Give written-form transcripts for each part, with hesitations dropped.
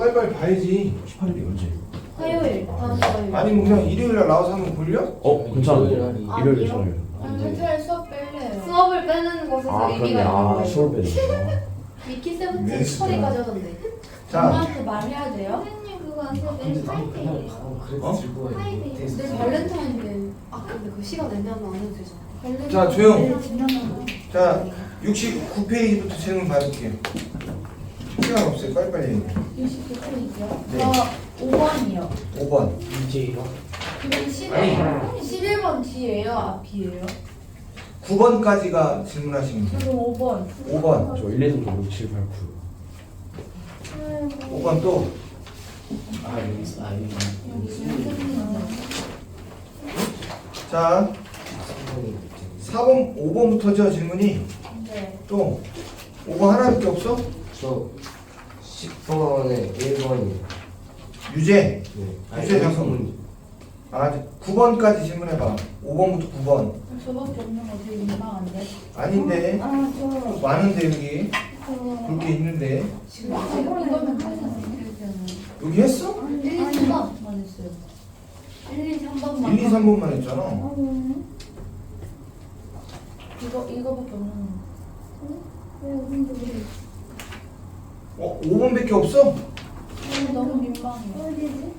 빨리빨리 봐야지. 18일이 언제? 화요일 다음 주 화요일. 아니면 그냥 일요일날 나와서 한번 볼려? 괜찮은데? 아, 일요일 아니요? 저녁. 차라리 수업 뺄래요. 수업을 빼는 것에서 아 의미가 그러네. 있는 아 거예요. 수업 빼는 거. 미키 세븐틴 네, 처리까지 하던데. 자, 엄마한테 말해야 돼요? 선생님 그거 안 써도 돼. 화이팅. 어? 근데 발렌타인데이. 아 근데 그 시간 애매하면 안 해도 되잖아. 자 조용. 자 69페이지부터 질문 받을게요. 시간 없어요. 빨리빨리 얘기해. 69페이지요? 네. 저 5번이요. 5번. 이제이가? 그럼 11번 뒤에요? 앞이에요? 9번까지가 질문하시면 돼요. 저도 5번. 5번. 저 1, 2, 3, 4, 5, 6, 7, 8, 9. 5번 또. 아 여기 있어. 아 여기 자 4번, 5번부터죠 질문이. 네. 또 5번 하나밖에 없어? 저 10번에 1번이. 유제. 네. 유제 잠깐만. 아 9번까지 질문해봐. 5번부터 9번. 저밖에 없는 거 되게 민망한데. 아닌데. 아, 저. 많은데 여기. 볼 게 있는데. 지금 이거는 하셨어요? 여기 했어? 1, 2, 3번만 했어요. 1, 2, 3번만. 1, 2, 3번만 했잖아. 이거밖에 없는 거. 5번밖에 없어? 너무 민망해요.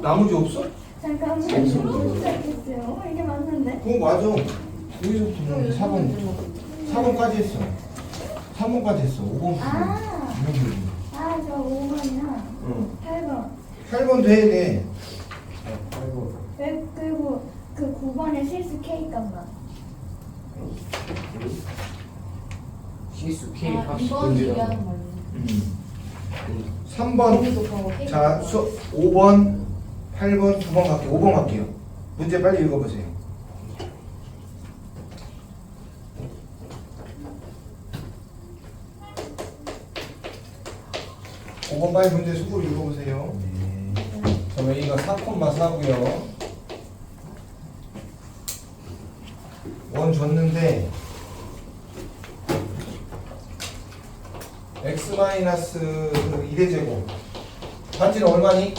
나머지 없어? 잠깐만 시작했어요. 이게 맞는데? 그거 맞아. 여기서부터 4번. 4번까지 했어. 3번까지 했어. 5번. 아, 저 5번이나 응. 8번. 8번도 해야 돼. 8번. 그리고 그 9번에 실수 K 값만. 실수 K 아, 합시 2번 얘기하는 걸로. 3번. 너무 높아고 헤이. 자, 5번, 8번, 9번 갈게요. 5번 갈게요. 문제 빨리 읽어보세요. 오 번 빨리 문제 수고 읽어보세요. 자, A가 4,4고요. 원 줬는데 x-1의 제곱 반지는 얼마니?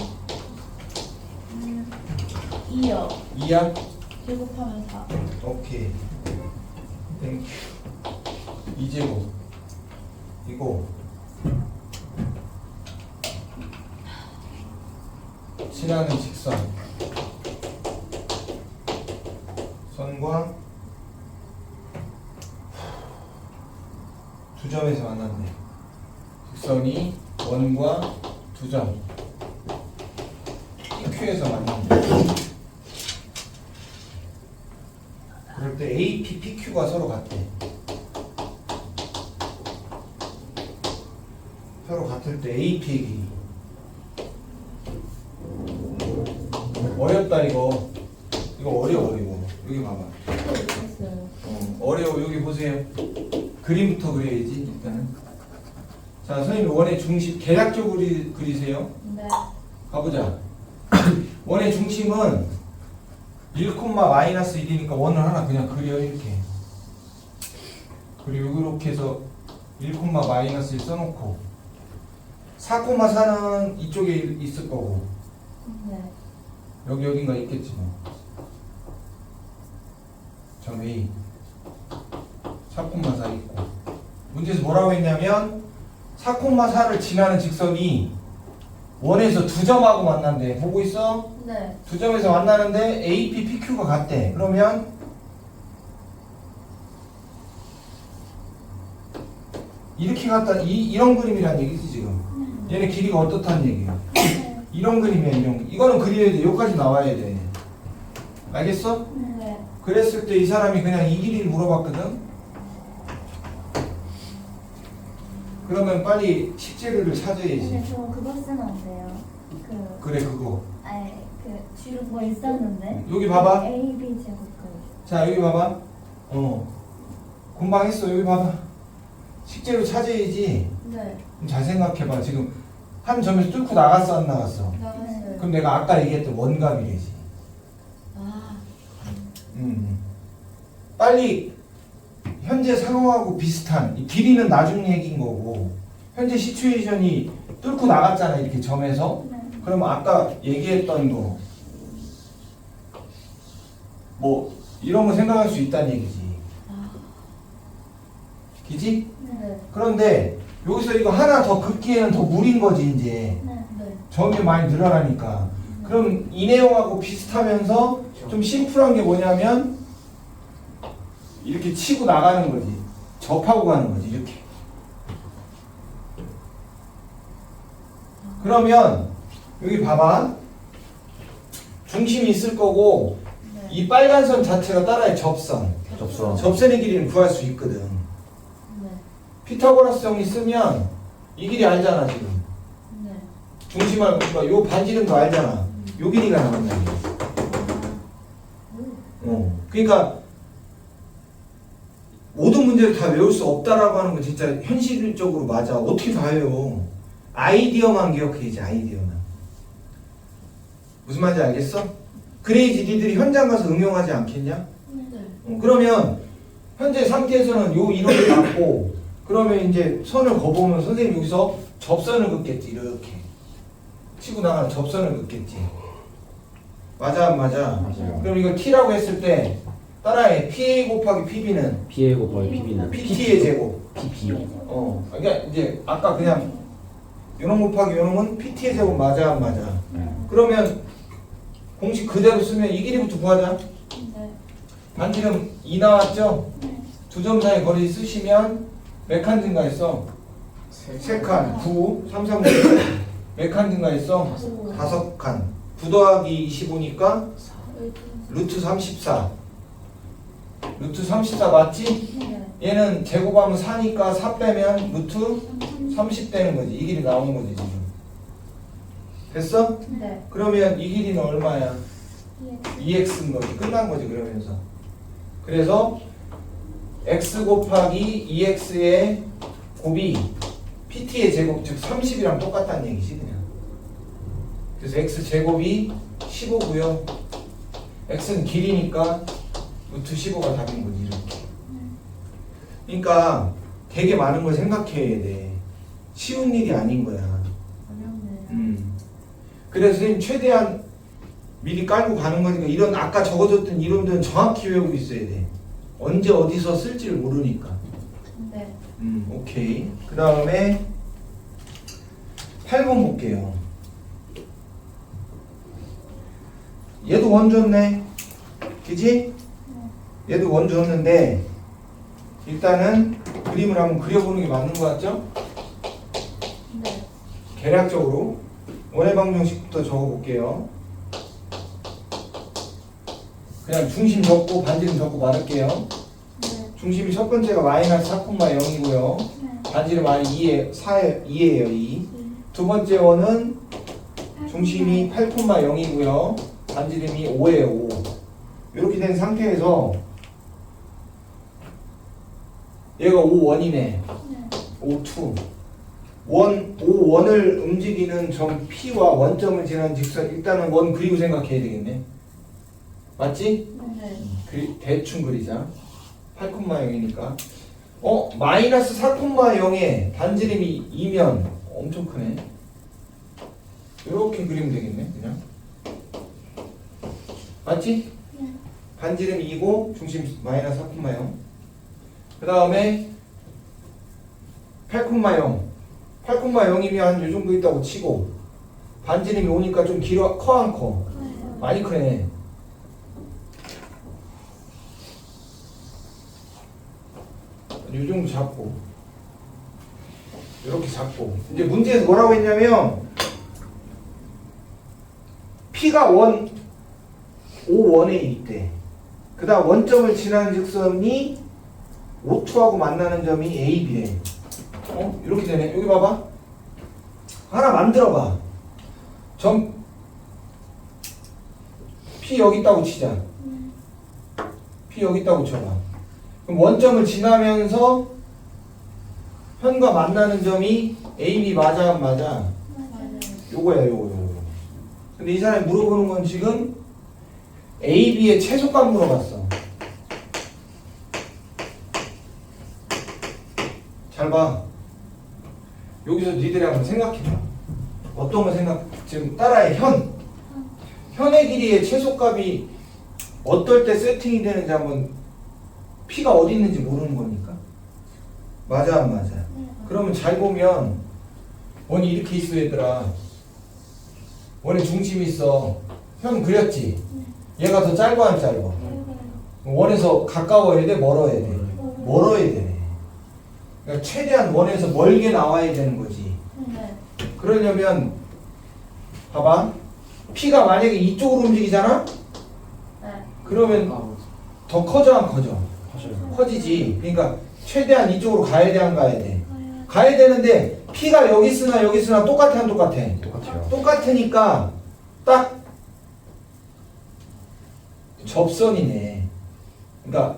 2요. 2야? 제곱하면 4. 오케이. 땡큐. 2제곱. 이거. 지나는 직선. 선과 두 점에서 만났네. 직선이 원과 두 점. PQ에서 만난다. 그럴 때 AP, PQ가 서로 같대. 서로 같을 때 AP의 길이. 어렵다 이거. 이거 어려워 이거. 여기 봐봐. 했어요. 어려워. 여기 보세요. 그림부터 그려야지 일단은. 자, 선생님 원의 중심 계략적으로 그리세요. 네. 가보자. 원의 중심은 1,-1이니까 원을 하나 그냥 그려 이렇게. 그리고 이렇게 해서 1,-1 써놓고 4,4는 이쪽에 있을 거고 네. 여긴가 있겠지 뭐. 점 A 4,4 있고 문제에서 뭐라고 했냐면 4,4를 지나는 직선이 원에서 두 점하고 만난대. 보고 있어? 네. 두 점에서 만나는데 AP, PQ가 같대. 그러면 이렇게 갔다 이런 그림이란 얘기지 지금. 얘네 길이가 어떻다는 얘기야. 이런 그림이야 이런. 이거는 그려야 돼. 여기까지 나와야 돼. 알겠어? 네. 그랬을 때 이 사람이 그냥 이 길이를 물어봤거든. 그러면 빨리 식재료를 찾아야지. 근데 저 그거 쓰면 안 돼요. 그래 그거. 아니 뒤로 뭐 있었는데. 여기 봐봐. A, B 제곱 그. 자 여기 봐봐. 금방 했어. 여기 봐봐. 식재료 찾아야지. 네. 그럼 잘 생각해봐. 지금 한 점에서 뚫고 나갔어 안 나갔어? 나왔어요. 그럼 내가 아까 얘기했던 원값이래지. 아. 빨리 현재 상황하고 비슷한 이 길이는 나중 얘기인 거고 현재 시츄에이션이 뚫고 나갔잖아 이렇게 점에서. 네. 그럼 아까 얘기했던 거 뭐 이런 거 생각할 수 있다는 얘기지. 그지? 네. 그런데 여기서 이거 하나 더 긋기에는 더 무리인 거지 이제. 네. 점이 많이 늘어나니까. 그럼 이 내용하고 비슷하면서 좀 심플한 게 뭐냐면 이렇게 치고 나가는 거지. 접하고 가는 거지 이렇게. 그러면 여기 봐봐. 중심이 있을 거고 이 빨간 선 자체가 따라의 접선. 접선. 접선의 길이는 구할 수 있거든. 네. 피타고라스 정리 쓰면 이 길이 알잖아 지금. 네. 중심을 그러니까 요 반지름도 알잖아. 요 길이가 나온다. 그러니까 모든 문제를 다 외울 수 없다라고 하는 건 진짜 현실적으로 맞아. 어떻게 다 외워? 아이디어만 기억해야지. 아이디어만. 무슨 말인지 알겠어? 그래야지 니들이 현장 가서 응용하지 않겠냐? 네. 그러면 현재 상태에서는 요 이론을 갖고 그러면 이제 선을 거보면 선생님 여기서 접선을 긋겠지. 이렇게 치고 나가는 접선을 긋겠지. 맞아 안 맞아? 맞아요. 그럼 이거 t라고 했을 때 따라해. PA 곱하기 PB는 PA 곱하기 PB는 PT의 제곱. PB요. 그러니까 이제 아까 그냥 요놈 곱하기 요놈은 PT의 제곱 맞아 안 맞아? 네. 그러면 공식 그대로 쓰면 이 길이부터 구하자. 네. 반지름 2 나왔죠? 두 점 사이 거리 쓰시면 몇 칸 증가했어? 3칸. 9, 3, 3, 9. 몇 칸 증가했어? 5칸. 9 더하기 25니까 루트 34. 루트 34 맞지? 네. 얘는 제곱하면 4니까 4 빼면 루트 30 되는 거지. 이 길이 나온 거지 지금. 됐어? 네. 그러면 이 길이는 얼마야? 2x인 거지. 끝난 거지 그러면서. 그래서 x 곱하기 2x의 곱이 pt의 제곱 즉 30이랑 똑같다는 얘기지 그냥. 그래서 x 제곱이 15고요. x는 길이니까 루트 15가 답인 거지 이렇게. 그러니까 되게 많은 걸 생각해야 돼. 쉬운 일이 아닌 거야. 어렵네요. 그래서 선생님 최대한 미리 깔고 가는 거니까 이런 아까 적어줬던 이론들은 정확히 외우고 있어야 돼. 언제 어디서 쓸지를 모르니까. 네. 오케이. 그 다음에 8번 볼게요. 얘도 원 줬네. 그지? 얘도 원 줬는데 일단은 그림을 한번 그려보는 게 맞는 것 같죠? 네. 계략적으로 원의 방정식부터 적어볼게요. 그냥 중심 적고 반지름 적고 말할게요. 네. 중심이 첫 번째가 마이너스 4,0이고요. 네. 반지름 안에 2예요. 2. 두 번째 원은 중심이 8,0이고요. 반지름이 5예요. 5. 이렇게 된 상태에서 얘가 5원이네. 네. 5,2. 5원을 움직이는 점 P와 원점을 지나는 직선 일단은 원 그리고 생각해야 되겠네. 맞지? 네. 대충 그리자. 8,0이니까 마이너스 4,0에 반지름이 2면 엄청 크네. 이렇게 그리면 되겠네 그냥. 맞지? 네. 반지름이 2고 중심 마이너스 4,0. 그 다음에 8,0. 8,0이면 이 정도 있다고 치고 반지름이 오니까 좀 커 안 커? 많이 크네. 이 정도 잡고 이렇게 잡고 이제 문제에서 뭐라고 했냐면 P가 5원에 있대. 그 다음 원점을 지나는 직선이 O2하고 만나는 점이 A, B래. 이렇게 되네. 여기 봐봐. 하나 만들어봐. 점 P 여기 있다고 치자. P 여기 있다고 쳐봐. 그럼 원점을 지나면서 현과 만나는 점이 A, B 맞아 안 맞아? 맞아요. 요거야 요거. 근데 이 사람이 물어보는 건 지금 A, B의 최소값 물어봤어. 잘 봐. 여기서 니들이 한번 생각해봐. 어떤 거 지금 따라해. 현의 길이의 최소값이 어떨 때 세팅이 되는지 한번 P가 어디 있는지 모르는 겁니까? 맞아 안 맞아? 그러면 잘 보면 원이 이렇게 있어 얘들아. 원의 중심이 있어. 현 그렸지? 얘가 더 짧아 안 짧아? 원에서 가까워야 돼? 멀어야 돼? 멀어야 되네. 그러니까 최대한 원에서 멀게 나와야 되는 거지. 네. 그러려면 봐봐. P가 만약에 이쪽으로 움직이잖아? 네. 그러면 더 커져 안 커져? 커져요. 커지지. 그러니까 최대한 이쪽으로 가야 돼 안 가야 돼? 가야 되는데 P가 여기 있으나 똑같아 안 똑같아? 똑같아요. 똑같으니까 딱 접선이네. 그러니까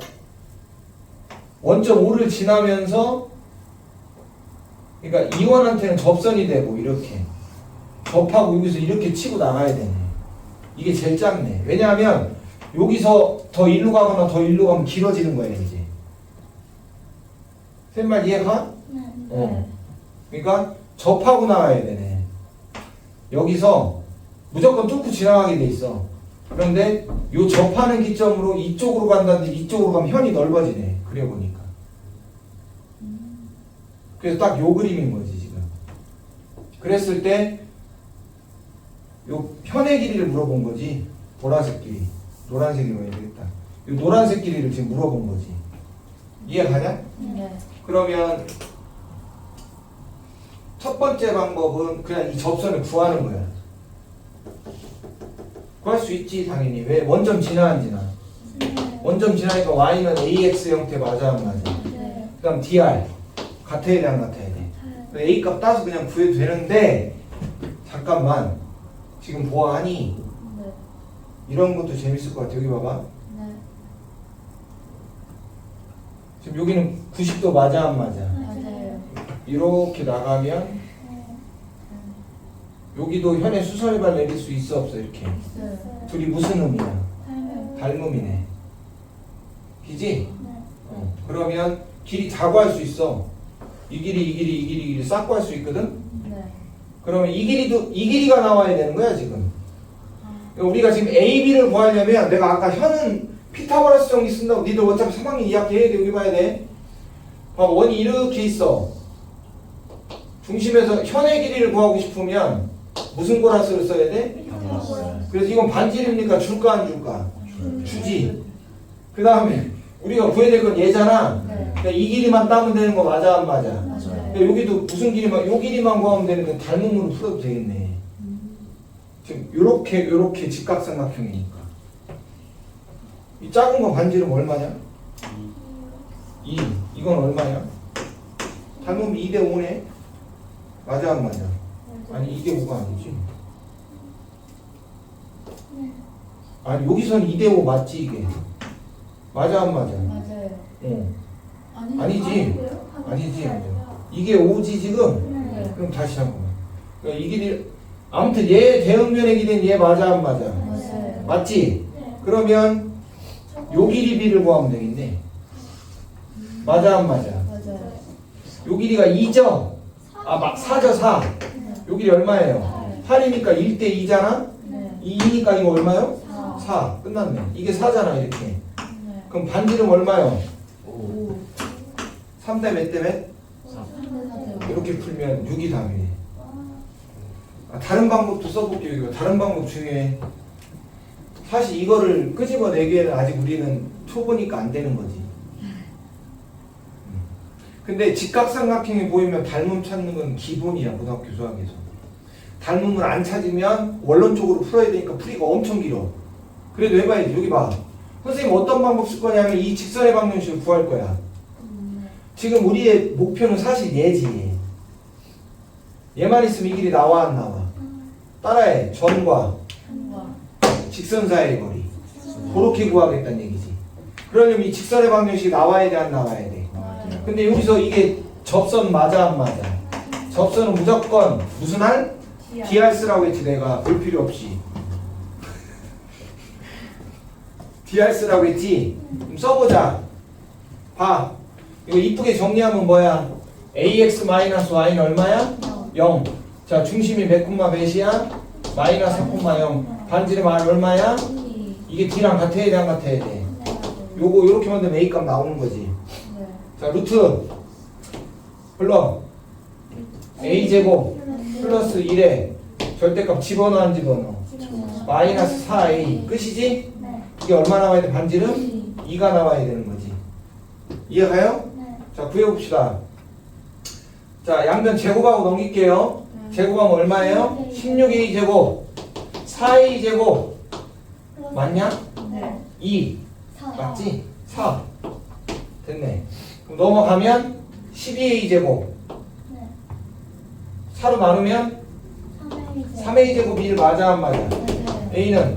원점 5를 지나면서 그러니까 이원한테는 접선이 되고 이렇게 접하고 여기서 이렇게 치고 나가야 되네. 이게 제일 짧네. 왜냐하면 여기서 더 일로 가거나 더 일로 가면 길어지는 거야 이제. 셋말 이해가? 네. 그러니까 접하고 나가야 되네. 여기서 무조건 뚫고 지나가게 돼 있어. 그런데 요 접하는 기점으로 이쪽으로 간다는데 이쪽으로 가면 현이 넓어지네. 그려보니까. 그래서 딱 요 그림인 거지 지금. 그랬을 때 요 현의 길이를 물어본 거지. 보라색 길이. 노란색이로 해야 되겠다. 요 노란색 길이를 지금 물어본 거지. 이해가냐? 네. 그러면 첫 번째 방법은 그냥 이 접선을 구하는 거야. 구할 수 있지 당연히. 왜? 원점 지나 안 지나? 원점 지나니까 y는 ax 형태 맞아 안 맞아? 네. 그 다음 dr 같아야 돼 안 같아야 돼? a 값 따서 그냥 구해도 되는데 잠깐만 지금 보아하니 네. 이런 것도 재밌을 것 같아. 여기 봐봐. 네. 지금 여기는 90도 맞아 안 맞아? 맞아요. 이렇게 나가면 여기도 현의 수설발 내릴 수 있어 없어 이렇게? 있어요. 둘이 무슨 의미야? 닮아요. 닮음이네. 그지? 네. 그러면 길이 다 구할 수 있어. 이 길이 싹 구할 수 있거든? 네. 그러면 이 길이가 나와야 되는 거야 지금. 우리가 지금 A, B를 구하려면 내가 아까 현은 피타고라스 정리 쓴다고 니들 어차피 3학년 2학기 해야 돼. 여기 봐야 돼. 봐봐 원이 이렇게 있어. 중심에서 현의 길이를 구하고 싶으면 무슨 고라스를 써야 돼? 그래서 이건 반지름이니까 줄까 안 줄까? 주지. 그 다음에 우리가 구해야 될 건 얘잖아. 네. 그러니까 이 길이만 따면 되는 거 맞아 안 맞아? 맞아요. 그러니까 여기도 무슨 길이만 요 길이만 구하면 되는데 닮음으로 풀어도 되겠네. 지금 요렇게 직각삼각형이니까. 이 작은 거 반지름 얼마냐? 2. 이건 얼마냐? 닮음 2대 5네. 맞아 안 맞아? 아니 2대 5가 아니지. 아니 여기선 2대 5 맞지 이게? 맞아 안 맞아? 맞아요. 응. 아니지. 아니지. 이게 5지 지금? 네. 그럼 다시 잠깐만. 그러니까 이 길이 아무튼 얘 대응면의 길이는 얘 맞아 안 맞아? 맞아요. 맞지? 그러면 요 길이 B를 구하면 되겠네. 맞아 안 맞아? 맞아요. 요 길이가 2죠? 아 4죠 4. 요 길이 얼마예요? 8이니까 1대 2잖아? 네. 2니까 이거 얼마요? 4. 4. 끝났네. 이게 4잖아 이렇게. 네. 그럼 반지름 얼마요? 5. 3대 몇 대 몇? 3대 이렇게 풀면 6이 답이네. 다른 방법도 써볼게요. 이거 다른 방법 중에 사실 이거를 끄집어내기에는 아직 우리는 초보니까 안 되는 거지. 근데 직각삼각형이 보이면 닮음 찾는 건 기본이야 고등학교 수학에서. 닮음을 안 찾으면 원론적으로 풀어야 되니까 풀이가 엄청 길어. 그래도 해봐야지. 여기 봐. 선생님 어떤 방법 쓸 거냐면 이 직선의 방정식을 구할 거야. 지금 우리의 목표는 사실 얘지. 얘만 있으면 이 길이 나와 안 나와? 따라해. 전과 직선 사이의 거리. 그렇게 구하겠다는 얘기지. 그러려면 이 직선의 방정식이 나와야 돼 안 나와야 돼? 근데 여기서 이게 접선 맞아 안 맞아? 접선은 무조건 무슨 할? dr 쓰라고 했지 내가 볼 필요 없이. dr 쓰라고 했지? 그럼 써보자. 봐. 이거 이쁘게 정리하면 뭐야? ax-y는 얼마야? 0. 자, 중심이 몇 콤마 몇이야? 마이너스 4,0. 반지름 R 얼마야? 이게 D랑 같아야 돼, 안 같아야 돼? 요거 요렇게 만들면 A 값 나오는 거지. 자, 루트 불러 A제곱 플러스 1에 절대값 집어넣어 안 집어넣어? 마이너스 4A 끝이지? 이게 얼마 나와야 돼? 반지름? 2가 나와야 되는 거지. 이해가요? 자, 구해봅시다. 자, 양변 제곱하고 넘길게요. 제곱하면 얼마예요? 16A 제곱 4A 제곱 맞냐? 2 맞지? 4 됐네. 그럼 넘어가면 12A 제곱 4로 나누면 3A 제곱 1 맞아 안 맞아? A는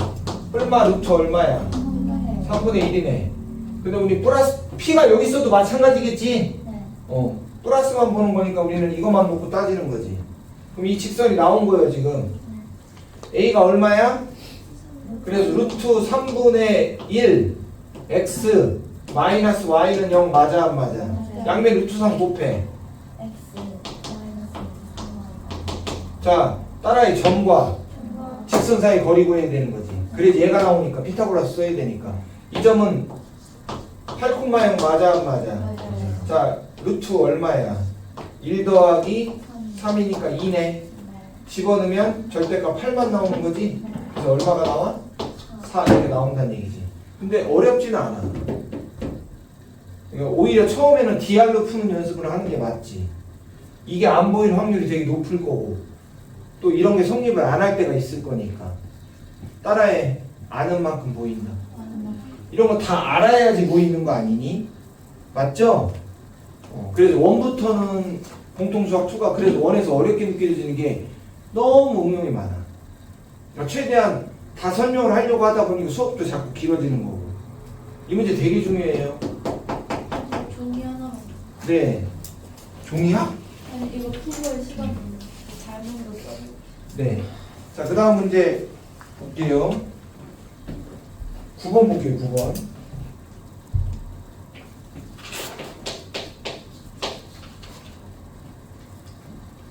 뿔마 루트 얼마야? 3분의 1이네. 근데 우리 플러스 P가 여기 있어도 마찬가지겠지? 플러스만 보는 거니까 우리는 이것만 놓고 따지는 거지. 그럼 이 직선이 나온 거예요 지금. A가 얼마야? 그래서 루트 3분의 1 x 마이너스 y는 0 맞아 안 맞아? 양면 루트 3 곱해. 자, 따라해. 점과 직선 사이 거리 구해야 되는 거지. 그래서 얘가 나오니까 피타고라스 써야 되니까. 이 점은 8,0 맞아 안 맞아? 자, 루트 얼마야? 1 더하기 3이니까 2네. 집어넣으면 절대값 8만 나오는 거지. 그래서 얼마가 나와? 4 이렇게 나온다는 얘기지. 근데 어렵지는 않아. 그러니까 오히려 처음에는 DR로 푸는 연습을 하는 게 맞지. 이게 안 보일 확률이 되게 높을 거고 또 이런 게 성립을 안 할 때가 있을 거니까. 따라해. 아는 만큼 보인다. 이런 거 다 알아야지 보이는 거 아니니? 맞죠? 그래서 1부터는 공통수학 2가 그래서 1에서 어렵게 느껴지는 게 너무 응용이 많아. 그러니까 최대한 다 설명을 하려고 하다 보니까 수업도 자꾸 길어지는 거고. 이 문제 되게 중요해요. 종이 하나만. 네. 종이야? 아니 이거 푸고의 시간 잘못 써. 네. 자, 그 다음 문제 볼게요. 9번 볼게요, 9번.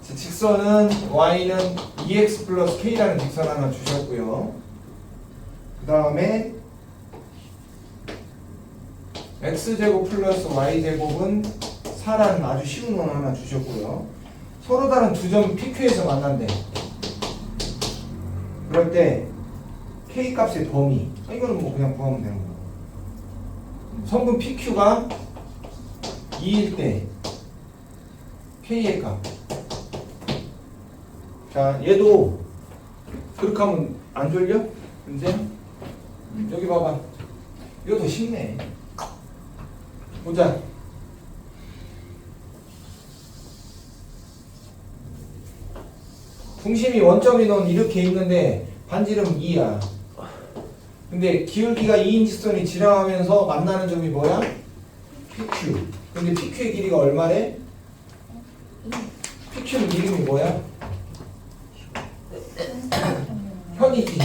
자, 직선은 y는 2x 플러스 k라는 직선 하나 주셨고요. 그 다음에 x제곱 플러스 y제곱은 4라는 아주 쉬운 원 하나 주셨고요. 서로 다른 두 점이 PQ에서 만난대. 그럴 때 K 값의 범위, 이거는 뭐 그냥 구하면 되는 거고. 성분 PQ가 2일 때 K의 값. 자, 얘도 그렇게 하면 안 졸려? 근데 여기 봐봐. 이거 더 쉽네. 보자. 중심이 원점 인원 이렇게 있는데 반지름 2야. 근데 기울기가 2인 직선이 지나가면서 만나는 점이 뭐야? PQ. 근데 PQ의 길이가 얼마래? PQ는 이름이 뭐야? 현이지.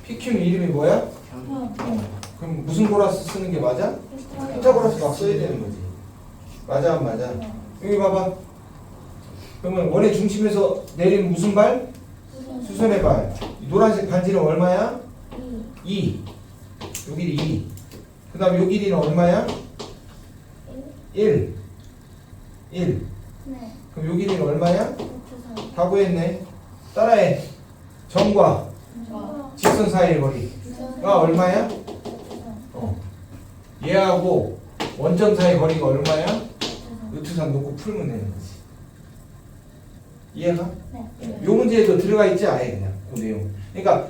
PQ는 이름이 뭐야? 그럼 무슨 고라스 쓰는 게 맞아? 피타고라스 막 써야 되는 거지. 맞아 안 맞아? 여기 봐봐. 그러면 원의 중심에서 내리는 무슨 발? 수선의 발. 이 노란색 반지름 얼마야? 2. 요 길이 2. 그 다음에 요 길이는 얼마야? 1. 1. 그럼 요 길이는 얼마야? 다 구했네. 따라해. 점과 직선 사이의 거리가 얼마야? 얘하고 원점 사이 거리가 얼마야? 루트 3 놓고 풀면 되는 거지. 이해가? 요 문제에도 들어가 있지 아예 그냥 그 내용. 그러니까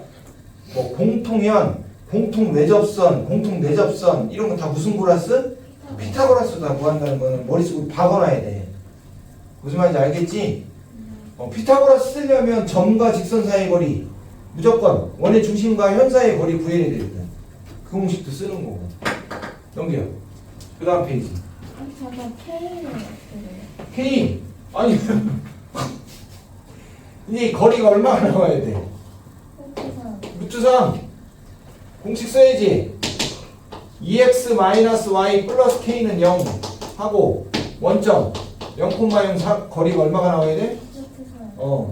뭐 공통현, 공통 외접선, 공통 내접선 이런 거 다 무슨 고라스? 피타고라스다 구한다는 거는 머릿속에 박아놔야 돼. 무슨 말인지 알겠지? 피타고라스 쓰려면 점과 직선 사이의 거리 무조건 원의 중심과 현 사이의 거리 구해야 되거든. 그 공식도 쓰는 거고. 넘겨. 그 다음 페이지. 잠깐 K는 K. 아니 이제 이 거리가 얼마나 나와야 돼? 루트 3 공식 써야지. 2x-y 플러스 k는 0 하고 원점 0,0 거리가 얼마가 나와야 돼?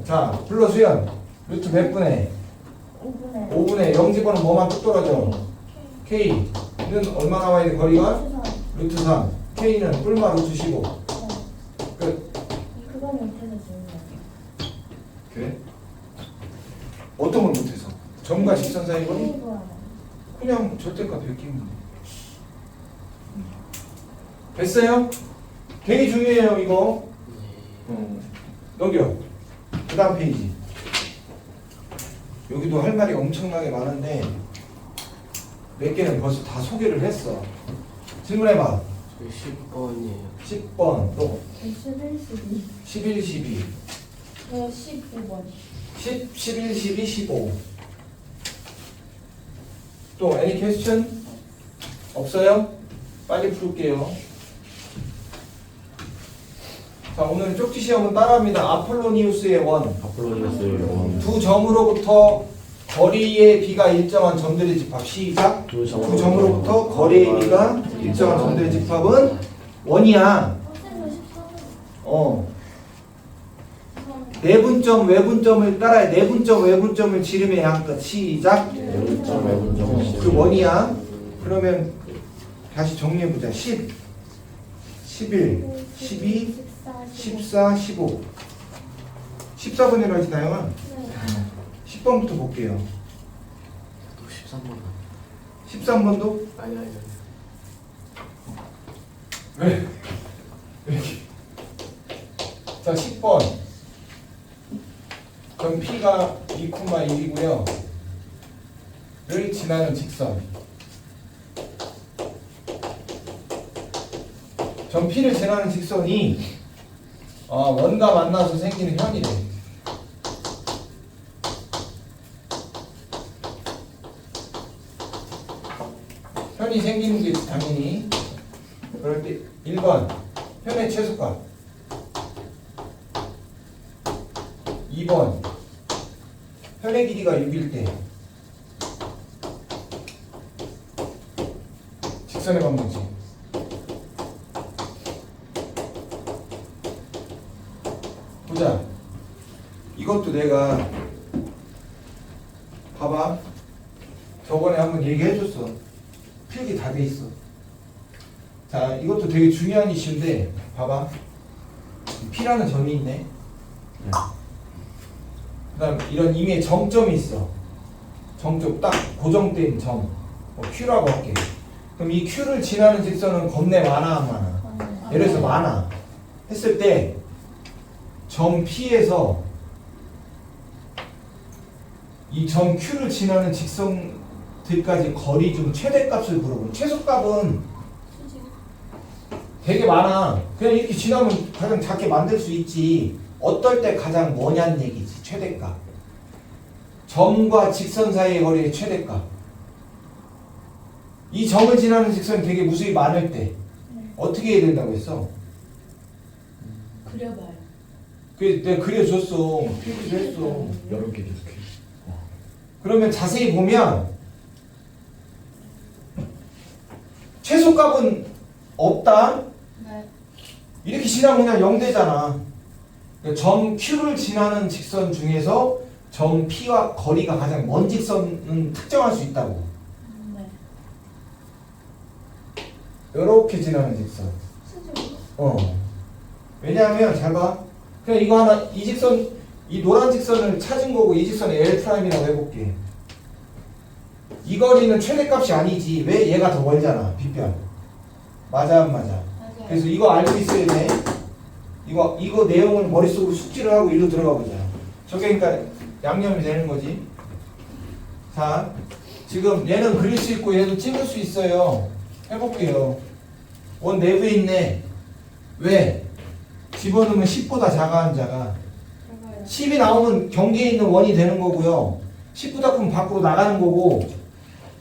자 불러 수연 루트 몇 분의 5분의 5분의 0 집어는 뭐만 뚝 떨어져? K는 얼마 나와야 돼 거리가? 루트 3 K는 뿔마 루트 15 끝. 그거 못해서 지는 거야. 그래? 어떤 걸 못해서? 점과 직선 사이 거리? 그냥 절대값 베끼면 돼. 됐어요? 되게 중요해요 이거. 넘겨. 그 다음 페이지. 여기도 할 말이 엄청나게 많은데 몇 개는 벌써 다 소개를 했어. 질문해봐. 10번이에요. 10번 또 11, 12. 11, 12 저 15번. 10, 11, 12, 15 또 any question? 없어요? 빨리 풀게요. 자 오늘 쪽지 시험은 따라합니다. 아폴로니우스의 원. 아폴로니우스의 두 점으로부터 거리의 비가 일정한 점들의 집합. 시작. 두 점으로부터 거리의 비가 일정한 점들의 집합은 원이야. 내분점 외분점을 따라해. 내분점 외분점을 지름의 양끝. 시작. 그 원이야. 그러면 다시 정리해보자. 10 11 12 14 15 14번이라고 하지 다영아. 10번부터 볼게요. 또 13번. 13번도? 아니. 왜? 자 10번 점 P가 2,1이고요 를 지나는 직선 점 P를 지나는 직선이 원과 만나서 생기는 현이래. 현이 생기는 게 당연히 그럴 때 1번 현의 최소값 2번 현의 길이가 6일 때 직선의 방정식 보자. 이것도 내가 봐봐 저번에 한번 얘기해줬어. 필기 다 돼 있어. 자 이것도 되게 중요한 이슈인데 봐봐 P라는 점이 있네. 그 다음 이런 임의의 정점이 있어. 정점 딱 고정된 점 Q라고 할게. 그럼 이 Q를 지나는 직선은 겁내 많아 안 많아? 예를 들어서 많아 했을 때 점 P에서 이 점 Q를 지나는 직선들까지 거리 중 최대값을 물어보는. 최소값은 되게 많아. 그냥 이렇게 지나면 가장 작게 만들 수 있지. 어떨 때 가장 뭐냐는 얘기지. 최대값. 점과 직선 사이의 거리의 최대값. 이 점을 지나는 직선이 되게 무수히 많을 때 어떻게 해야 된다고 했어? 그려봐요. 내가 그려줬어. 필기도 했어. 여러 개 이렇게. 그러면 자세히 보면 최소값은 없다. 네. 이렇게 지나면 그냥 0 되잖아. 그러니까 점 Q를 지나는 직선 중에서 점 P와 거리가 가장 먼 직선은 특정할 수 있다고. 네. 이렇게 지나는 직선. 왜냐하면 잘 봐. 그냥 이거 하나 이 직선 이 노란 직선을 찾은 거고 이 직선을 L'이라고 해볼게. 이 거리는 최대값이 아니지. 왜? 얘가 더 멀잖아. 빗변. 맞아 안 맞아? 맞아요. 그래서 이거 알고 있어야 돼. 이거 내용을 머릿속으로 숙지를 하고 일로 들어가 보자. 저게 그러니까 양념이 되는 거지. 자, 지금 얘는 그릴 수 있고 얘도 찍을 수 있어요. 해볼게요. 원 내부에 있네. 왜? 집어넣으면 10보다 작아 안 작아? 10이 나오면 경계에 있는 원이 되는 거고요. 10보다 크면 밖으로 나가는 거고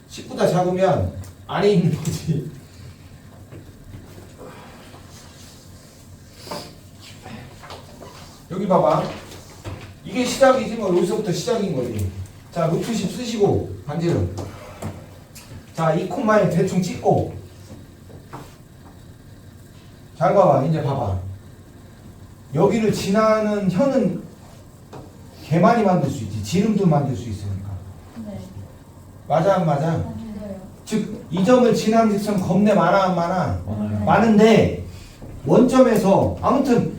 10보다 작으면 안에 있는 거지. 여기 봐봐. 이게 시작이지 뭐 여기서부터 시작인 거지. 자, 루트 10 쓰시고 반지름. 자, 이 콤마에 대충 찍고 잘 봐봐. 이제 봐봐. 여기를 지나는 현은 개 많이 만들 수 있지. 지름도 만들 수 있으니까. 네. 맞아 안 맞아? 맞아요. 즉 이 점을 지나는 직선 겁내 많아 안 많아? 많아요. 많은데 원점에서 아무튼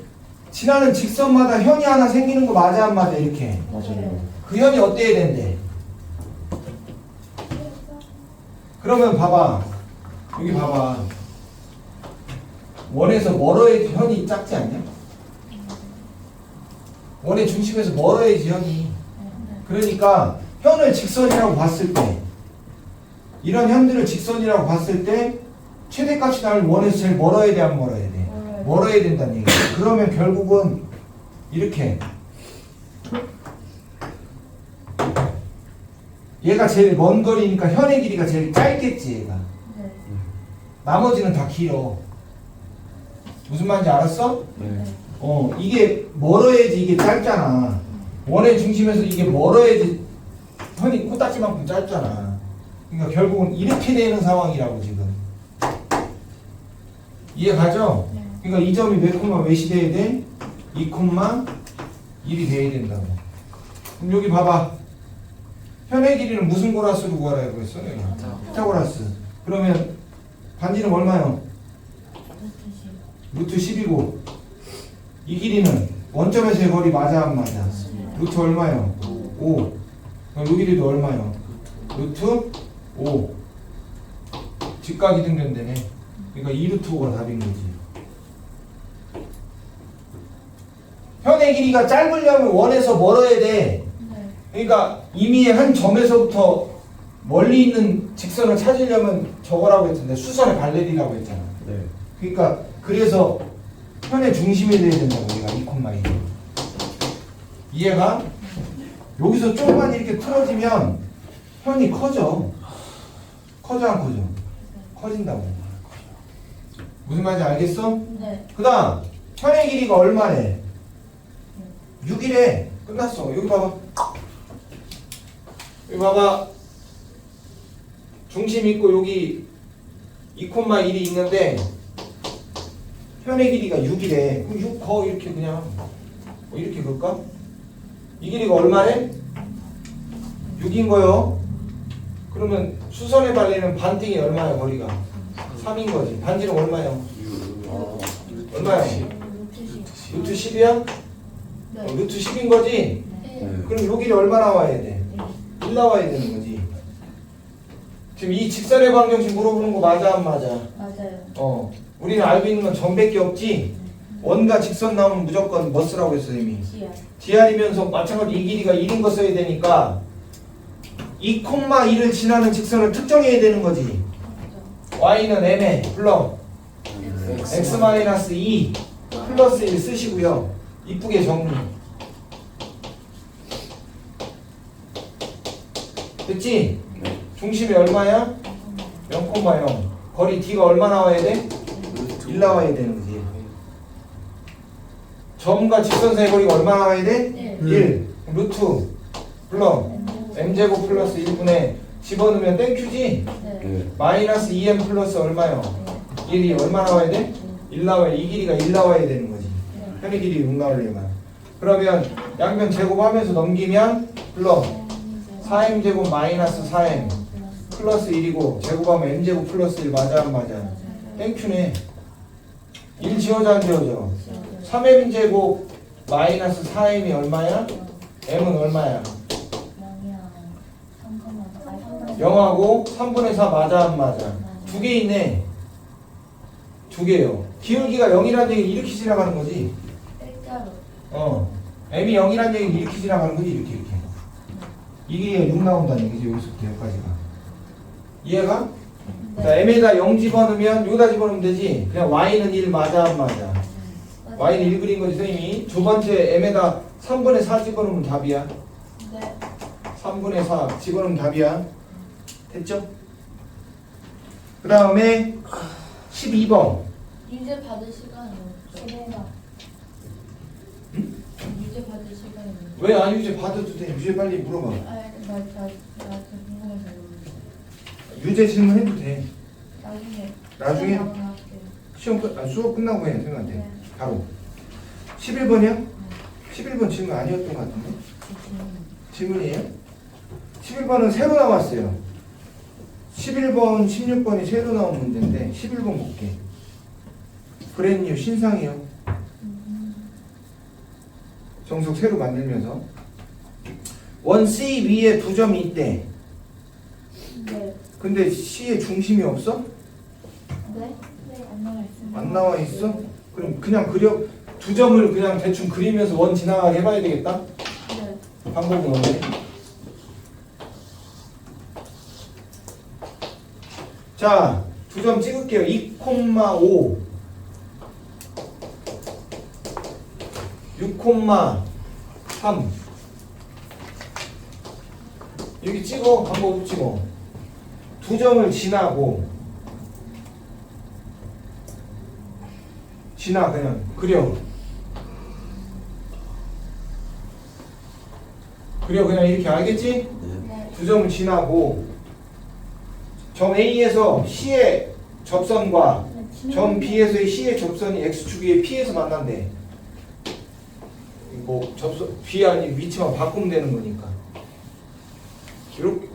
지나는 직선마다 현이 하나 생기는 거 맞아 안 맞아? 이렇게. 맞아요. 그 현이 어때야 된대? 그러면 봐봐. 여기 봐봐. 원에서 멀어야지 현이 작지 않냐? 원의 중심에서 멀어야지 현이. 그러니까 현을 직선이라고 봤을 때 이런 현들을 직선이라고 봤을 때 최대값이 나올 원에서 제일 멀어야 돼 안 멀어야 돼? 멀어요. 멀어야 된다는 얘기야. 그러면 결국은 이렇게 얘가 제일 먼 거리니까 현의 길이가 제일 짧겠지 얘가. 네. 나머지는 다 길어. 무슨 말인지 알았어? 네. 이게 멀어야지 이게 짧잖아. 원의 중심에서 이게 멀어야지 현이 코딱지만큼 짧잖아. 그러니까 결국은 이렇게 되는 상황이라고 지금. 이해 가죠? 네. 그러니까 이 점이 몇 콤마 몇이 돼야 돼? 2 콤마 1이 돼야 된다고. 그럼 여기 봐봐. 현의 길이는 무슨 고라스로 구하라고 했어? 내가? 피타고라스. 그러면 반지름 얼마요? 루트 10이고 이 길이는 원점에서의 거리 맞아 안 맞아? 루트 얼마요? 5. 그럼 이 길이도 얼마요? 루트 5. 직각이 등된다네. 그러니까 2루트 5가 답인 거지. 현의 길이가 짧으려면 원에서 멀어야 돼. 네. 그러니까 이미 한 점에서부터 멀리 있는 직선을 찾으려면 저거라고 했던데 수선의 발레리라고 했잖아. 네. 그러니까 그래서 현의 중심이 돼야 된다고 얘가 2,1. 이해가? 여기서 조금만 이렇게 틀어지면 현이 커져. 커져 안 커져? 커진다고. 무슨 말인지 알겠어? 네. 그 다음 현의 길이가 얼마래? 6이래. 끝났어. 여기 봐봐. 여기 봐봐. 중심 있고 여기 2,1이 있는데 현의 길이가 6이래. 그럼 6 거 이렇게 그냥 이렇게 그을까? 이 길이가 얼마래? 6인 거요. 그러면 수선의 발레는 반띵이 얼마야 거리가? 3인 거지. 반지름 얼마요? 얼마야? 루트 10이야? 네. 루트 10인 거지? 네. 그럼 요 길이 얼마 나와야 돼? 1 나와야 되는 거지. 지금 이 직선의 방정식 물어보는 거 맞아 안 맞아? 맞아요. 우리는 알고 있는 건 점밖에 없지. 원과 직선 나오면 무조건 뭐 쓰라고 했어 이미. 지하. DR이면서 마찬가지로 이 길이가 1인 거 써야 되니까 2,1을 지나는 직선을 특정해야 되는 거지. y는 m에 불러 x-2 플러스 1 쓰시고요. 이쁘게 정리. 됐지? 중심이 얼마야? 0,0. 거리 d가 얼마 나와야 돼? 1 나와야 되는 거지. 점과 직선 사이 거리가 얼마 나와야 돼? 네. 1. 루트 불러 m제곱 플러스 1분의 집어넣으면 땡큐지? 네. 네. 마이너스 2m 플러스 얼마요? 1이 얼마 나와야 돼? 1 나와야 이 길이가 1 나와야 되는 거지. 현의 길이 6 나오려면. 그러면 양변 제곱하면서 넘기면 불러 4m제곱 마이너스 4m 플러스 1이고 제곱하면 m제곱 플러스 1 맞아 안 맞아? 땡큐네. 1 지워져 안 지워져? 3m제곱 마이너스 4m이 얼마야? m은 얼마야? 0하고 3분의 4 맞아 안 맞아? 두 개 있네. 두 개요. 기울기가 0이라는 얘기는 이렇게 지나가는 거지. 일자로. m이 0이라는 얘기는 이렇게 지나가는 거지. 이렇게. 이 길이가 6 나온다는 얘기지. 여기서부터 여기까지가. 이해가? 자, m에다 0 집어넣으면 여기다 집어넣으면 되지. 그냥 y는 1 맞아 안 맞아? y는 1 그린 거지 선생님이. 두 번째 m에다 3분의 4 집어넣으면 답이야. 네. 3분의 4 집어넣으면 답이야. 됐죠? 그 다음에 12번. 유제 받을 시간이 없죠. 유제 받을 시간이 없죠. 왜 안 유제 받아도 돼? 유제 빨리 물어봐. 나 궁금해서. 유제 질문해도 돼. 나중에. 나중에? 나중에 할게요. 시험 수업 끝나고 해 생각한테. 네. 바로. 11번이요? 11번 질문 아니었던 것 같은데? 질문이에요? 11번은 새로 나왔어요. 11번, 16번이 새로 나온 문제인데 11번 볼게. 브랜뉴 신상이요. 정석 새로 만들면서 원 C 위에 두 점이 있대. 네. 근데 C에 중심이 없어? 네? 안 나와 있습니다. 안 나와 있어? 그럼 그냥 그려 두 점을 그냥 대충 그리면서 원 지나가게 해봐야 되겠다. 네. 방법은 없네. 자, 두 점 찍을게요. 2,5 6,3 여기 찍어. 방법 찍어. 두 점을 지나고 지나 그냥 그려 그냥 이렇게 알겠지? 네. 두 점을 지나고 점 A에서 C의 접선과 점 B에서의 C의 접선이 X축 위에 P에서 만난대. 뭐 접선 B 아니 위치만 바꾸면 되는 거니까 이렇게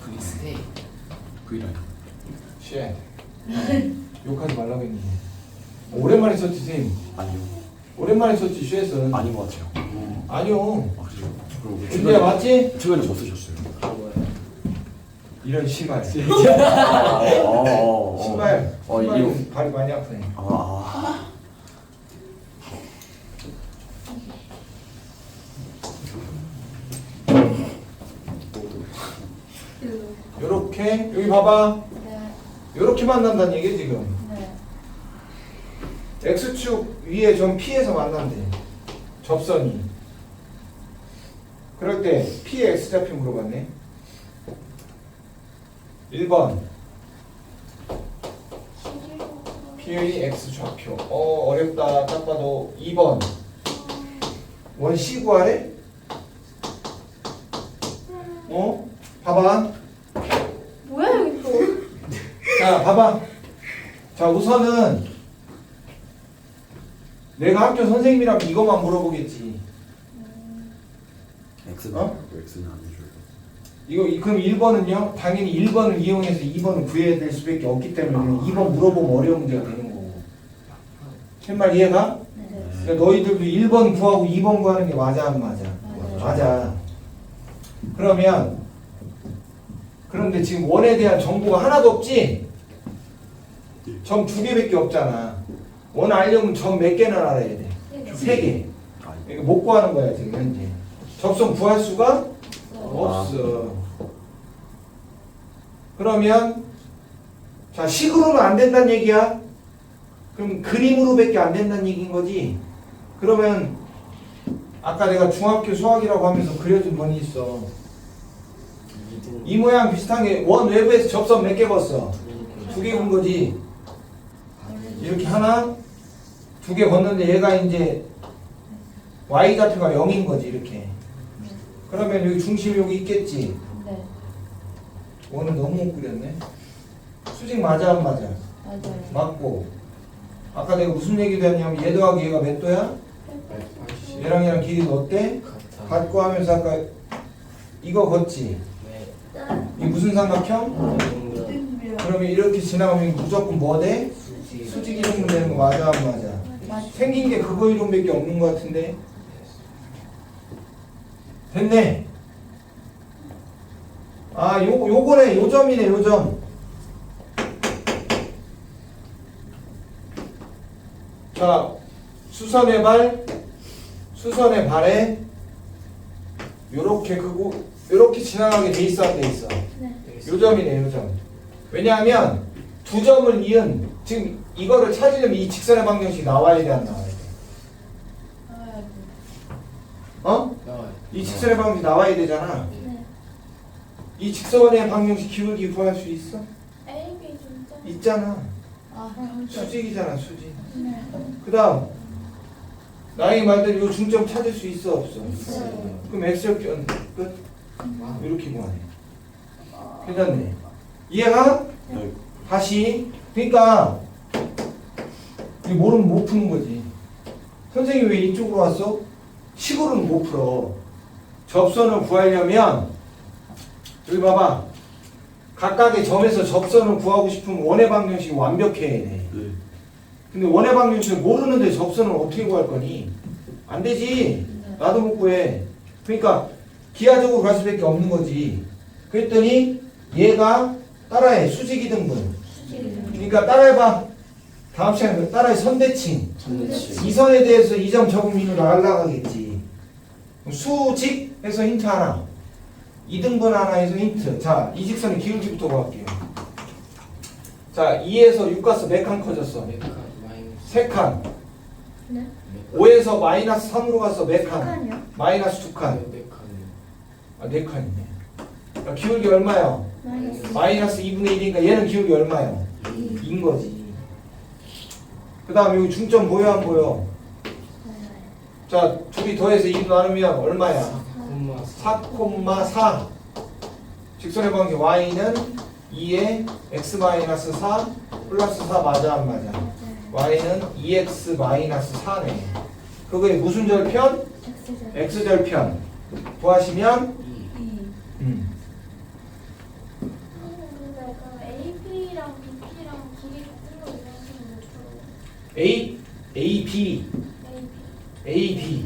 브리스테이. V라인. 쉣 욕하지 말라고 했는데 오랜만에 썼지 선생님. 아니요. 오랜만에 썼지 쉣은. 아닌 것 같아요. 아니요. 아 그래요? 그럼 왜 근데 맞지? 최근에 못 쓰셨어요? 이런 시발 신발. 신발 이거. 발이 많이 아프네. 요렇게 여기 봐봐. 네. 요렇게 만난다는 얘기 지금. 네. X축 위에 점 P에서 만난대. 접선이. 그럴 때 P의 X좌표 물어봤네. 1번 P의 X좌표. 어렵다. 딱 봐도 2번 원 C 구하래? 봐봐. 뭐야 여기 또? 자, 봐봐. 자, 우선은 내가 학교 선생님이라면 이것만 물어보겠지. X는 어? X는 안 해줘요. 이거 그럼 1번은요? 당연히 1번을 이용해서 2번을 구해야 될 수밖에 없기 때문에 2번 물어보면 어려운 문제가 되는 거고. 제 말 이해가? 네. 그러니까 너희들도 1번 구하고 2번 구하는 게 맞아 안 맞아? 맞아. 그런데 지금 원에 대한 정보가 하나도 없지? 점 2개밖에 없잖아. 원 알려면 점 몇 개나 알아야 돼? 3개. 이거 못 구하는 거야 지금 현재. 접선 구할 수가 없어. 그러면 자 식으로는 안 된다는 얘기야. 그럼 그림으로밖에 안 된다는 얘기인 거지. 그러면 아까 내가 중학교 수학이라고 하면서 그려준 번이 있어. 이 모양 비슷한 게 원 외부에서 접선 몇 개 봤어? 2개 본 거지. 이렇게 하나, 2개 걷는데 얘가 이제 y 좌표가 0인 거지 이렇게. 그러면 여기 중심이 여기 있겠지. 네. 원을 너무 못 그렸네. 수직 맞아 안 맞아? 맞아요. 맞고. 아까 내가 무슨 얘기도 했냐면 얘 더하기 얘가 몇 도야? 얘랑 얘랑 길이도 어때? 같고 하면서 아까 이거 걷지. 이 무슨 삼각형? 그러면 이렇게 지나가면 무조건 뭐 돼? 수직 이동 되는 거 맞아 안 맞아? 생긴 게 그거 이론밖에 없는 것 같은데. 됐네. 아 요거네. 요 점이네. 요 점. 자 수선의 발에 요렇게 크고 요렇게 지나가게 돼 있어 안 돼 있어? 요 점이네. 요 점. 왜냐하면 두 점을 이은 지금 이거를 찾으려면 이 직선의 방정식이 나와야 돼 안 나와야 돼? 어? 이 직선의 방정식 나와야 되잖아. 이 직선의 방정식 기울기 구할 수 있어? 있잖아. 수직이잖아 수직. 그 다음 나의 말대로 이 중점 찾을 수 있어 없어? 그럼 X절편 끝? 이렇게 구하네. 괜찮네. 이해가? 네. 다시 그러니까 이거 모르면 못 푸는 거지. 선생님이 왜 이쪽으로 왔어? 식으로는 못 풀어. 접선을 구하려면 여기 봐봐. 각각의 점에서 접선을 구하고 싶으면 원의 방정식이 완벽해야 돼. 네. 근데 원의 방정식을 모르는데 접선을 어떻게 구할 거니? 안 되지. 나도 못 구해. 그러니까 기하적으로 갈 수밖에 없는 거지. 그랬더니 얘가 따라해. 수직이 등분. 그러니까 따라해봐. 다음 시간에 따라해. 선대칭. 전대치. 이 선에 대해서 이 점 적응 민으로 날라가겠지. 수직 해서 힌트 하나. 2등분 하나 해서 힌트. 자, 이 직선의 기울기부터 볼게요. 자, 2에서 6 가서 몇 칸 커졌어? 메카 마이너스. 3칸. 네? 5에서 마이너스 3으로 가서 몇 칸? 칸이요? 마이너스 2칸. 메카는 아, 4칸이네. 야, 기울기 얼마야? 마이너스 마이너스 2분의 1이니까 얘는 기울기 얼마야? 2인 거지. 그 다음 여기 중점 보여 안 보여? 자, 둘이 더해서 2 나누면 얼마야? 4,4. 직선의 관계 y는 2에 x-4 플러스 4 맞아 안 맞아? y는 2x-4네. 그거의 무슨 절편? x절편. 구하시면 근데 그 AP랑 BP랑 길이 같은 거 이용하시면 못 풀어요. A, B AP.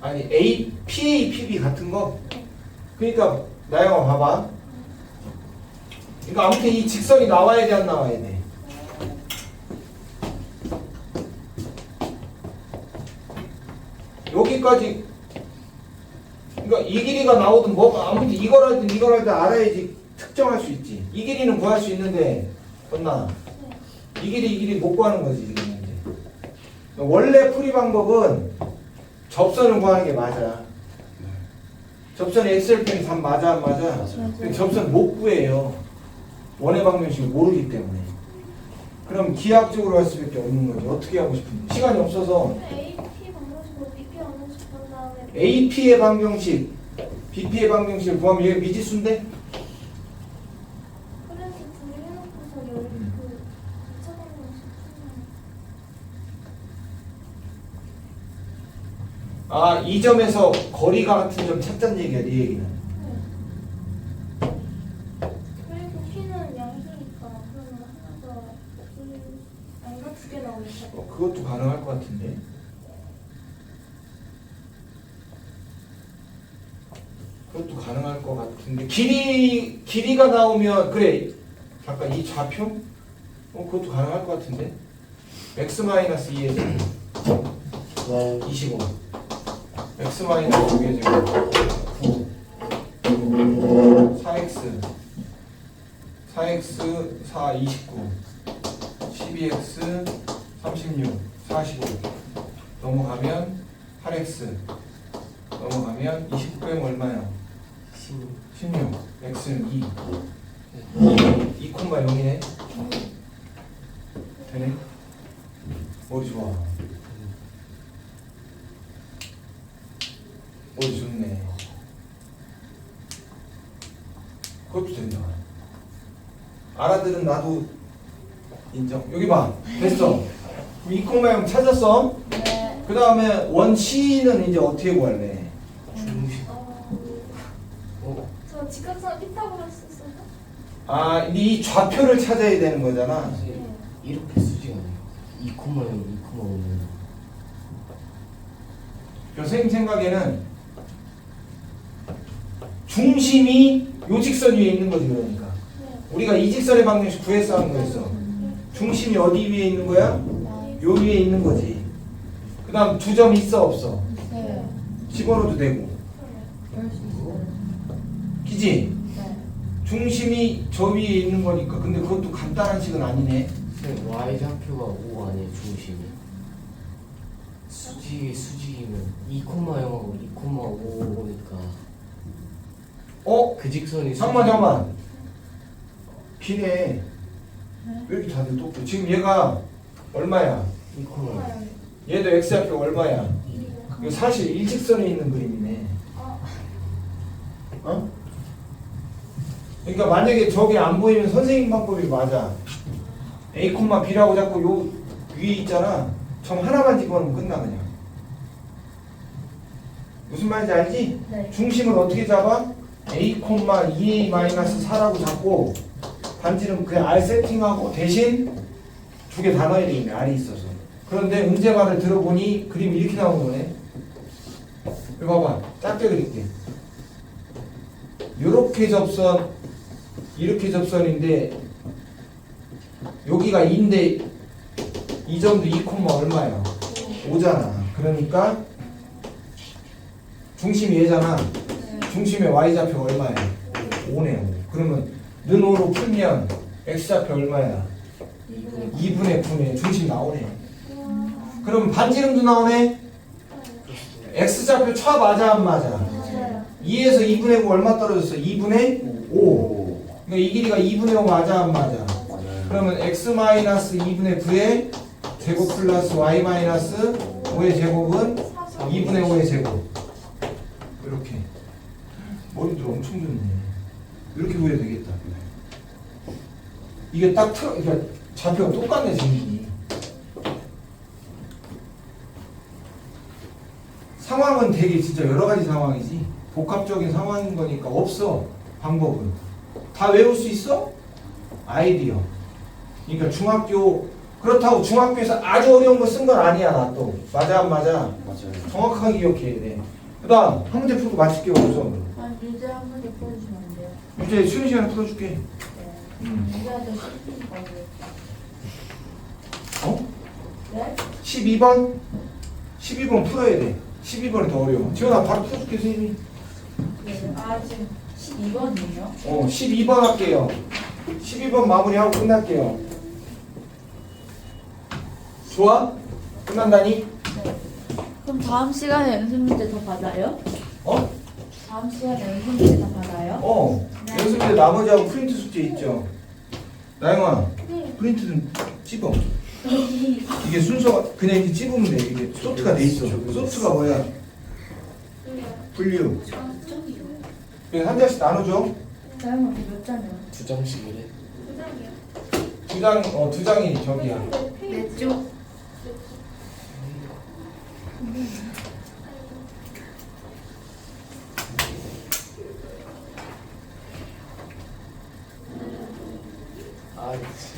아니 A, PB 같은 거? 그러니까 나영아 봐봐. 그러니까 아무튼 이 직선이 나와야 돼 안 나와야 돼? 여기까지. 그러니까 이 길이가 나오든 뭐가 아무튼 이걸 할든 이걸 할든 알아야지 특정할 수 있지. 이 길이는 구할 수 있는데 끝나. 이 길이 못 구하는 거지 지금 이제. 원래 풀이 방법은 접선을 구하는 게 맞아. 접선의 x절편이 3 맞아 안 맞아? 근데 접선 못 구해요. 원의 방정식을 모르기 때문에. 그럼 기하학적으로 할 수밖에 없는 거지. 어떻게 하고 싶은데 시간이 없어서 AP 방정식으로 BP 방정식 본 다음에 AP의 방정식, BP의 방정식을 구하면 얘가 미지수인데? 그래서 둘이 해놓고서 그 2차 방정식 풀면 아, 이 점에서 거리가 같은 점 찾자는 얘기야, 네 얘기는. 그리고 P는 양수니까 그러면 하나가 아닌가 2개 나오니까 그것도 가능할 것 같은데. 그것도 가능할 것 같은데 길이가 나오면 그래. 잠깐 이 좌표? 그것도 가능할 것 같은데. x-2에서 25. x-2의 제곱 9. 4x 4 29. 12x 36. 45. 넘어가면 8x. 넘어가면 29 빼면 얼마야? 16. x는 2. 2,0이네. 되네? 머리 좋아. 머리 좋네. 그것도 된다. 알아들은 나도 인정. 여기 봐. 됐어. 2,0 찾았어? 네. 그 다음에 원 C는 이제 어떻게 구할래? 중심. 저 직각선 피타고라스 써서 아, 이 좌표를 찾아야 되는 거잖아. 이렇게 쓰지 않아요. 2,0, 2,5는 선생님 생각에는 중심이 요 직선 위에 있는 거지 그러니까. 우리가 이 직선의 방정식 구해서 하는 거였어. 중심이 어디 위에 있는 거야? 요 위에 있는 거지. 그 다음 두 점 있어 없어? 있어요. 집어넣어도 되고. 그럴 수 있어요. 그지? 네. 중심이 저 위에 있는 거니까. 근데 그것도 간단한 식은 아니네. 선생님 y좌표가 5 아니에요 중심이? 수직이면 2,0하고 2,5니까 어? 그 직선이 잠깐만. 기네. 왜 이렇게 다들 똑같아? 지금 얘가 얼마야? 2,0 얘도 x좌표 얼마야? 이거 사실 일직선에 있는 그림이네. 어? 그러니까 만약에 저게 안 보이면 선생님 방법이 맞아. A, B라고 자꾸 요 위에 있잖아. 점 하나만 집어넣으면 끝나 그냥. 무슨 말인지 알지? 네. 중심을 어떻게 잡아? A, 2A-4라고 잡고 반지름 그냥 R 세팅하고 대신 두 개 다 넣어야 되겠네. R이 있어서. 그런데 음제말을 들어보니 그림이 이렇게 나오는 거네. 이거 봐봐. 작게 그릴게. 요렇게 접선, 이렇게 접선인데 여기가 2인데 이 점도 2, 얼마야? 5잖아. 그러니까 중심이 얘잖아. 중심의 y좌표 얼마야? 5네. 5. 그러면 는 5로 풀면 x좌표 얼마야? 2분의 9네. 중심 나오네. 그럼 반지름도 나오네. x좌표 차 맞아 안 맞아? 2에서 2분의 9 얼마 떨어졌어? 2분의 5. 그러니까 이 길이가 2분의 5 맞아 안 맞아? 맞아요. 그러면 x-2분의 9의 제곱 플러스 y-5의 제곱은 2분의 5의 제곱. 이렇게. 머리들 엄청 좋네. 이렇게 보여야 되겠다. 이게 딱 그러니까 좌표가 똑같네 지금. 상황은 되게 진짜 여러 가지 상황이지. 복합적인 상황인 거니까 없어. 방법은. 다 외울 수 있어? 아이디어. 그러니까 중학교 그렇다고 중학교에서 아주 어려운 거 쓴 건 아니야 나 또. 맞아 안 맞아? 맞아요. 정확하게 기억해야 돼. 그 다음 한 문제 풀고 맞출게요 우선. 아, 유제 한 문제 풀어주시면 안 돼요? 이제 쉬는 시간에 풀어줄게. 네. 유제한테 쉽은 거예요. 어? 네? 12번? 12번 풀어야 돼. 12번이 더 어려워. 지원아 바로 풀어줄게 선생님이. 네. 아, 지금 12번이에요? 12번 할게요. 12번 마무리하고 끝날게요. 좋아? 끝난다니? 네. 그럼 다음 시간에 연습 문제 더 받아요? 어? 다음 시간에 연습 문제 더 받아요? 네. 연습때 나머지하고 프린트 숙제 있죠? 나영아 네. 프린트 좀 찝어. 이게 순서가 그냥 이렇게 찝으면 돼. 이게 소프트가 돼 있어. 소프트가 뭐야? 분류. 그래서 한 장씩 나눠줘. 다음은 몇 장이요? 2장씩이래. 부장이요. 두 장이 저기야. 네 쪽.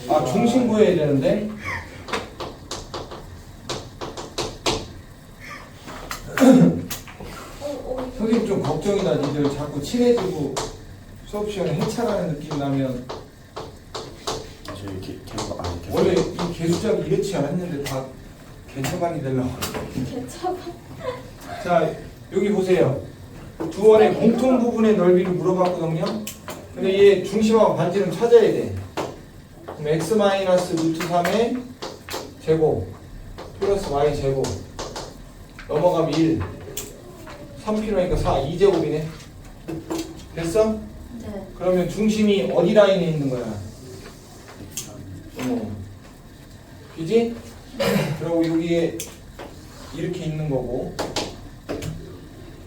아 중심 구해야 되는데. 선생님 좀 걱정이다. 니들 자꾸 친해지고 수업 시간에 해차라는 느낌 나면 저희 개가 아니 개. 원래 이 개수작이 이렇지 않았는데 다 개차반이 되려고. 개차반. 자 여기 보세요. 두 원의 공통 부분의 넓이를 물어봤거든요. 근데 얘 중심하고 반지름 찾아야 돼. 그럼 x-루트 3의 제곱 플러스 y 제곱 넘어가면 1 3 필요하니까 4 2제곱이네. 됐어? 네. 그러면 중심이 어디 라인에 있는 거야? 그지? 그리고 여기에 이렇게 있는 거고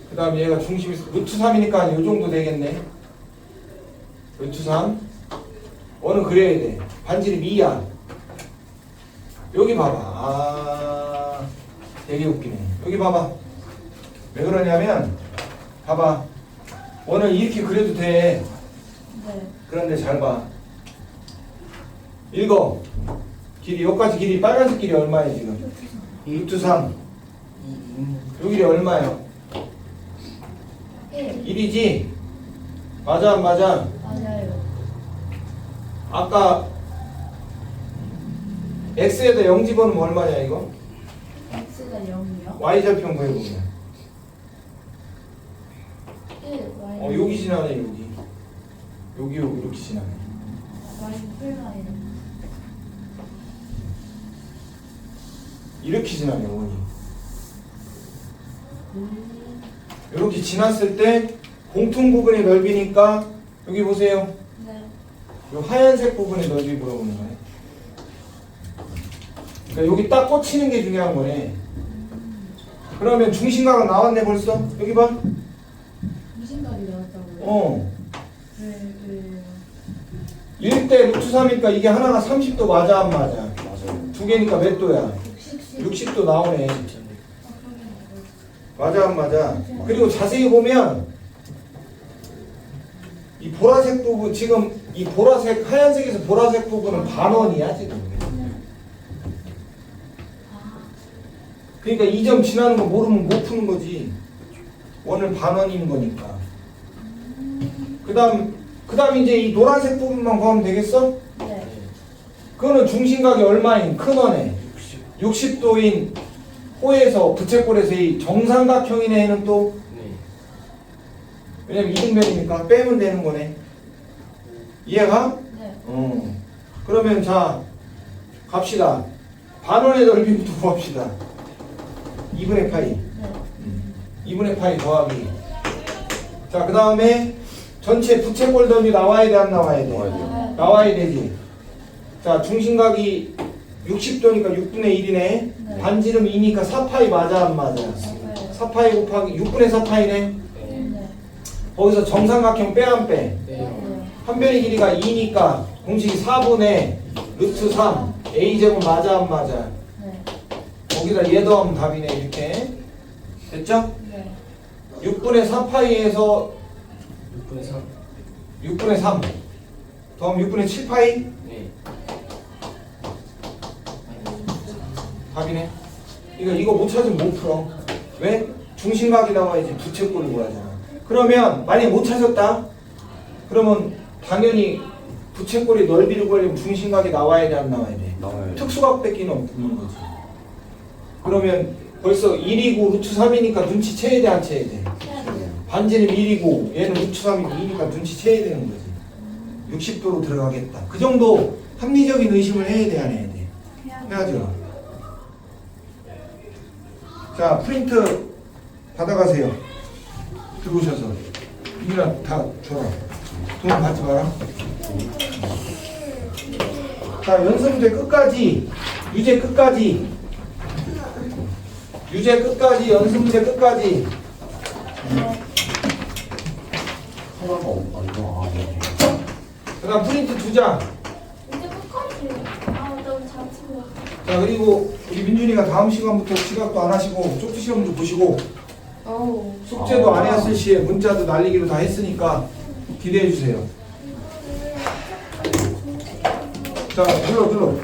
그 다음에 얘가 중심이 루트 3이니까 요 정도 되겠네. 루트 3 어는 그래야 돼. 반지름 2야. 여기 봐봐. 아 되게 웃기네. 여기 봐봐. 왜 그러냐면 봐봐. 원을 이렇게 그려도 돼. 네. 그런데 잘 봐. 읽어. 길이 여기까지 길이 빨간색 길이 얼마야 지금? 루트 3. 요 길이 얼마야? 1이지? 맞아 안 맞아? 맞아요. 아까 x에다 0 집어넣으면 얼마냐 이거? x가 0이요? y좌표 구해보면 1, y. 여기 지나네 여기 이렇게 지나네. y 풀라인. 이렇게 지나네 원이. 이렇게 지났을 때 공통 부분의 넓이니까 여기 보세요. 네. 이 하얀색 부분의 넓이 물어보는 거네. 그러니까 여기 딱 꽂히는 게 중요한 거네. 그러면 중심각은 나왔네 벌써. 여기 봐. 무슨 각이 나왔다고요? 어. 왜요? 1대 루트 3이니까 이게 하나가 30도 맞아 안 맞아? 맞아요. 두 개니까 몇 도야? 60도 나오네. 맞아 안 맞아? 그리고 자세히 보면 이 보라색 부분 지금 이 보라색 하얀색에서 보라색 부분은 반원이야 지금. 그러니까 이 점 지나는 거 모르면 못 푸는 거지. 원을 반원인 거니까. 그다음 이제 이 노란색 부분만 구하면 되겠어? 네. 그거는 중심각이 얼마인 큰 원에 60도인 호에서 부채꼴에서 이 정삼각형인 애는 또 네. 왜냐면 이등변이니까 빼면 되는 거네. 이해가? 네. 그러면 자 갑시다. 반원의 넓이부터 구합시다. 2분의 파이. 네. 2분의 파이 더하기. 자, 그 다음에 전체 부채꼴 넓이 나와야 돼, 안 나와야 돼? 나와야 돼요. 나와야 되지. 자, 중심각이 60도니까 6분의 1이네. 네. 반지름 2니까 4파이 맞아, 안 맞아? 맞아요. 4파이 곱하기 6분의 4파이네. 네. 네. 거기서 정삼각형 빼, 안 빼? 빼요. 네. 한 변의 길이가 2니까 공식이 4분의 루트 3. a제곱 맞아, 안 맞아? 네. 거기다 얘 더하면 답이네, 이렇게. 됐죠? 네. 6분의 4파이에서 6분의 3. 6분의 3 더하면 6분의 7파이 네. 답이네. 이거 못 찾으면 못 풀어. 왜? 중심각이 나와야지 부채꼴을 구하잖아. 그러면 만약에 못 찾았다. 그러면 당연히 부채꼴의 넓이를 구하려면 중심각이 나와야 돼, 안 나와야 돼? 나와요. 특수각 뺏기는 없는 거지. 그러면 벌써 1이고 루트 3이니까 눈치채야 돼, 안 채야 돼? 반지름 1이고 얘는 루트 3이고 2니까 눈치채야 되는 거지. 60도로 들어가겠다. 그 정도 합리적인 의심을 해야 돼, 안 해야 돼? 해야죠. 자, 프린트 받아가세요. 들어오셔서. 이나 다 줘라. 돈 받지 마라. 자, 연습 문제 끝까지, 유제 끝까지, 연습 문제 끝까지. 하나가 아니구나. 네. 그 다음 프린트 2장. 이제 끝까지. 아, 너무 잘 친다. 자, 그리고 우리 민준이가 다음 시간부터 지각도 안 하시고 쪽지 시험도 보시고 어우. 숙제도 안 했을 시에 문자도 날리기로 다 했으니까 기대해 주세요. 자, 들어.